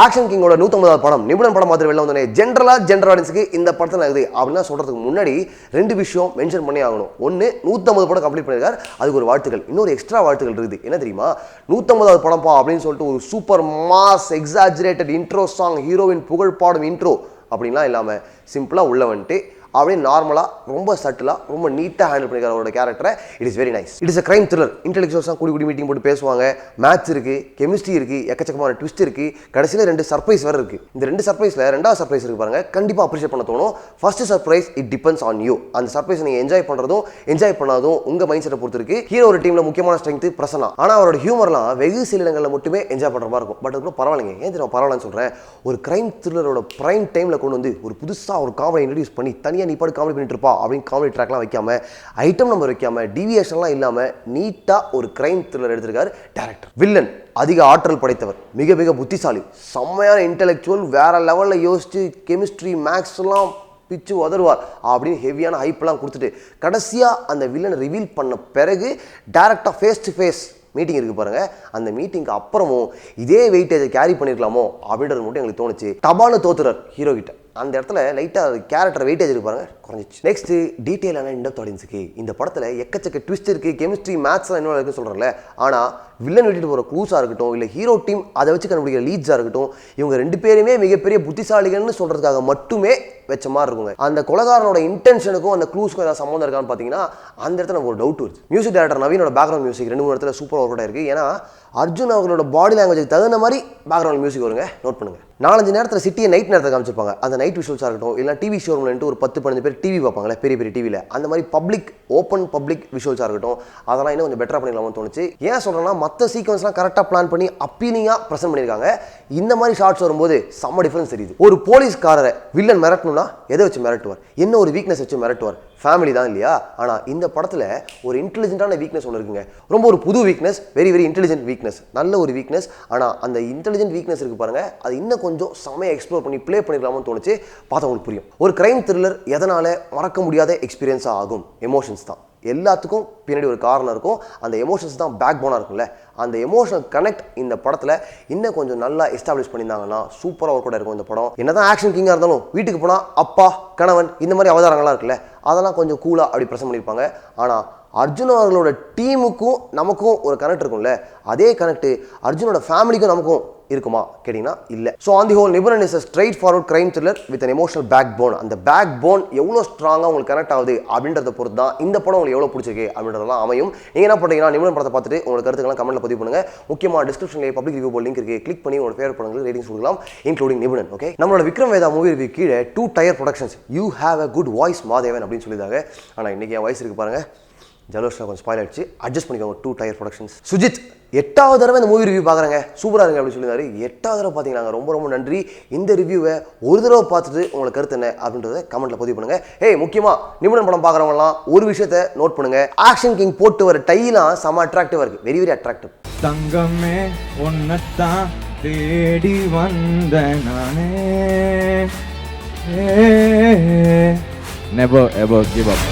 Action கிங்கோட 150வது படம் நிபுணன் படம் மாதிரி வெளில வந்தோடனே ஜென்ரல் ஆடியன்ஸுக்கு இந்த படத்தில் இருக்குது அப்படின்னா சொல்கிறதுக்கு முன்னாடி 2 விஷயம் மென்ஷன் பண்ணி ஆகணும். ஒன்று 150 படம் கம்ப்ளீட் பண்ணியிருக்காரு, அதுக்கு ஒரு வாழ்த்துக்கள். இன்னொரு எக்ஸ்ட்ரா வாழ்த்துக்கள் இருக்குது. என்ன தெரியுமா, 150வது படம்ப்பா அப்படின்னு சொல்லிட்டு ஒரு super mass exaggerated intro song, ஹீரோவின் புகழ் பாடும் இன்ட்ரோ அப்படின்லாம் இல்லாமல் சிம்பிளாக உள்ள வந்துட்டு அப்படியே நார்மலாக ரொம்ப சட்டிலாக ரொம்ப நீட்டாக ஹேண்டில் பண்ணிக்கிறார் அவரோட கேரக்டரை. It is very nice. It is a crime thriller. இன்டெலெக்சுவல்ஸாக கூடி மீட்டிங் போட்டு பேசுவாங்க, மேத்ஸ் இருக்குது, கெமிஸ்ட்ரி இருக்குது, எக்கச்சக்கமான ட்விஸ்ட் இருக்குது, கடைசியில் 2 சர்ப்ரைஸ் வேறு இருக்குது. இந்த 2 சர்ப்ரைஸில் 2வது சர்ப்ரைஸ் இருக்குது பாருங்கள், கண்டிப்பாக அப்ரிஷியேட் பண்ண தோணும். First surprise it depends on you. அந்த சர்ப்ரைஸ் நீங்கள் என்ஜாய் பண்ணுறதும் என்ஜாய் பண்ணாதும் உங்கள் மைண்ட் செட்டை பொறுத்து இருக்குது. ஹீரோ ஒரு டீமில் முக்கியமான ஸ்ட்ரென்த் பிரசன்னா. ஆனால் அவரோட ஹியூமர்லாம் வெகு சில இடங்களில் மட்டுமே என்ஜாய் பண்ணுற மாதிரி இருக்கும். பட் அதுக்கு பரவாயில்லைங்க. ஏன் தெரியும் பரவாயில்லன்னு சொல்கிறேன், ஒரு கிரைம் த்ரில்லரோட ப்ரைம் டைமில் கொண்டு வந்து ஒரு புதுசாக ஒரு காமெடி இன்ட்ரடியூஸ் பண்ணி தனியாக நீ பாட்டு காமெடி பண்ணிட்டு அப்படின்னு காமெடி ட்ராக்லாம் வைக்காம, ஐட்டம் நம்பர் வைக்காம, டிவியேஷன்லாம் இல்லாம நீட்டா ஒரு கிரைம் த்ரில்லர் எடுத்திருக்காரு டைரக்டர். வில்லன் அதிக ஆற்றல் படைத்தவர், மிக மிக புத்திசாலி, செம்மையான இன்டெலெக்சுவல், வேற லெவலில் யோசிச்சு கெமிஸ்ட்ரி மேக்ஸ் எல்லாம் பிச்சு உதருவார் அப்படின்னு ஹெவியான ஹைப்லாம் கொடுத்துட்டு கடைசியாக அந்த வில்லனை ரிவீல் பண்ண பிறகு டைரக்டாக ஃபேஸ் டு ஃபேஸ் மீட்டிங் இருக்குது பாருங்கள். அந்த மீட்டிங்க்கு அப்புறமும் இதே வெயிட்டேஜை கேரி பண்ணியிருக்கலாமோ அப்படின்றது மட்டும் எங்களுக்கு தோணுச்சு. டபால்னு தோத்துறார் ஹீரோ கிட்ட. அந்த இடத்துல லைட்டாக கேரக்டர் வெயிட்டேஜ் இருக்கு பாருங்க, குறைஞ்சிச்சு. நெக்ஸ்ட் டீட்டெயிலான இன்டெப்த் ஆடியன்ஸுக்கு இந்த படத்தில் எக்கச்சக்க ட்விஸ்ட் இருக்குது, கெமிஸ்ட்ரி மேத்ஸ்லாம் என்ன இருக்குன்னு சொல்கிறேன்ல. ஆனால் வில்லன் விட்டுட்டு போகிற க்ளூஸாக இருக்கட்டும், இல்லை ஹீரோ டீம் அதை வச்சு கண்டுபிடிக்கிற லீட்ஸாக இருக்கட்டும், இவங்க 2 பேருமே மிகப்பெரிய புத்திசாலிகள்னு சொல்கிறதுக்காக மட்டுமே வச்ச மாதிரி இருக்குங்க. அந்த கொலகாரனோட இன்டென்ஷனுக்கும் அந்த க்ளூஸ்க்கும் ஏதாவது சம்மந்தம் இருக்கான்னு பார்த்தீங்கன்னா அந்த இடத்துல நமக்கு ஒரு டவுட் வருது. மியூசிக் டைரக்டர் நவீனோட பேக்ரவுண்ட் மியூசிக் 2-3 இடத்துல சூப்பர் ஒர்க் அவுட் இருக்குது. ஏன்னா அர்ஜுன் அவர்களோட பாடி லாங்குவேஜுக்கு தகுந்த மாதிரி பேக்ரவுண்ட் மியூசிக் வருங்க, நோட் பண்ணுங்க. 4-5 நேரத்தில் சிட்டியை நைட் நேரத்தில் காமிச்சிருப்பாங்க. அந்த நைட் விஷுவல்ஸாக இருக்கட்டும், இல்லை டிவி ஷோரூம்லன்ட்டு ஒரு 10-15 பேர் டிவி பார்ப்பாங்களே பெரிய பெரிய டிவியில், அந்த மாதிரி பப்ளிக் ஓப்பன் பப்ளிக் விஷுவல்ஸாக இருக்கட்டும், அதெல்லாம் இன்னும் கொஞ்சம் பெட்டராக பண்ணிடலாம்னு தோணுச்சு. ஏன் சொல்கிறேன்னா மற்ற சீக்வன்ஸ்லாம் கரெக்டாக பிளான் பண்ணி அப்பீலிங்காக ப்ரெசென்ட் பண்ணியிருக்காங்க. இந்த மாதிரி ஷார்ட்ஸ் வரும்போது செம்ம டிஃபரன்ஸ் தெரியுது. ஒரு போலீஸ்காரரை வில்லன் மிரட்டணும்னா எதை வச்சு மிரட்டுவார், என்ன ஒரு வீக்னஸ் வச்சு மிரட்டுவார், ஃபேமிலி தான் இல்லையா. ஆனால் இந்த படத்தில் ஒரு இன்டெலிஜென்ட்டான வீக்னஸ் ஒன்று இருக்குங்க, ரொம்ப ஒரு புது weakness, very very intelligent weakness, நல்ல ஒரு வீக்னஸ். ஆனால் அந்த இன்டெலிஜென்ட் வீக்னஸ் இருக்குது பாருங்கள், அது இன்னும் கொஞ்சம் செமையாக எக்ஸ்ப்ளோர் பண்ணி ப்ளே பண்ணிடலாம்னு தோணுச்சு. பார்த்தா உங்களுக்கு புரியும். ஒரு கிரைம் த்ரில்லர் எதனால் மறக்க முடியாத எக்ஸ்பீரியன்ஸாக ஆகும், எமோஷன்ஸ் தான். எல்லாத்துக்கும் பின்னாடி ஒரு காரணம் இருக்கும், அந்த எமோஷன்ஸ் தான் பேக் போனாக இருக்கும்ல. அந்த எமோஷனல் கனெக்ட் இந்த படத்தில் இன்னும் கொஞ்சம் நல்லா எஸ்டாப்ளிஷ் பண்ணியிருந்தாங்கன்னா சூப்பராக ஒர்க் அவுட் இருக்கும் இந்த படம். என்னதான் ஆக்ஷன் கிங்காக இருந்தாலும் வீட்டுக்கு போனால் அப்பா கணவன் இந்த மாதிரி அவதாரங்கள்லாம் இருக்குல்ல, அதெல்லாம் கொஞ்சம் கூலாக அப்படி ப்ரெசென்ட் பண்ணியிருப்பாங்க. ஆனால் அர்ஜுன் அவர்களோட டீமுக்கும் நமக்கும் ஒரு கனெக்ட் இருக்கும்ல, அதே கனெக்ட் அர்ஜுனோட ஃபேமிலிக்கும் நமக்கும் இருக்குமா கேட்டிங்கன்னா இல்லை. So on the whole Nibunan is a straightforward crime thriller with an emotional backbone. அந்த பேக் போன் எவ்வளோ ஸ்ட்ராங்காக உங்களுக்கு கனெக்ட் ஆகுது அப்படின்றத பொறுத்து தான் இந்த படம் உங்களுக்கு எவ்வளோ பிடிச்சிருக்கு அப்படின்றதெல்லாம் அமையும். நீங்கள் என்ன பண்ணுறீங்கன்னா நிபுணன் படத்தை பார்த்துட்டு உங்களுக்கு கருத்துக்கெல்லாம் கமெண்ட்டில் பதிவு பண்ணுங்கள். முக்கியமாக டிஸ்கிரிப்ஷனில் பப்ளிக் ரிவ்யூ போர்டு லிங்க் இருக்குது, கிளிக் பண்ணி உங்களோட ஃபேவரட் படங்களுக்கு ரேட்டிங்ஸ் கொடுக்கலாம், இன்க்ளூடிங் நிபுணன். ஓகே, நம்மளோட விக்ரம் வேதா மூவி ரிவ்யூ கீழே 2 tier productions you have a good voice Madhavan அப்படின்னு சொல்லியிருந்தாங்க. ஆனால் இன்றைக்கி என் வாய்ஸ் இருக்குது பாருங்கள், ஜலோஷா கொஞ்சம் ஸ்பாயில் ஆயிடுச்சு, அட்ஜஸ்ட் பண்ணிக்கோங்க. 2 டயர் ப்ரொடக்ஷன்ஸ். சுஜித் 8வது தடவை இந்த மூவி ரிவ்யூ பார்க்குறாங்க, சூப்பராக இருங்க அப்படின்னு சொல்லியிருந்தாரு. 8வது தடவை பார்த்தீங்கன்னாங்க, ரொம்ப ரொம்ப நன்றி. இந்த ரிவ்யூவை ஒரு தடவை பார்த்துட்டு உங்களுக்கு கருத்து என்ன அப்படின்றத கமெண்ட்டில் பதிவு பண்ணுங்கள். முக்கியமாக நிபுணன் படம் பார்க்குறவங்களாம் ஒரு விஷயத்தை நோட் பண்ணுங்கள், ஆக்ஷன் கிங் போட்டு வர டைலாம் செம்ம அட்ராக்டிவாக இருக்குது, வெரி வெரி அட்ராக்டிவ். தங்கமே ஒன்னத்தான் தேடி வந்த நானே, never ever give up.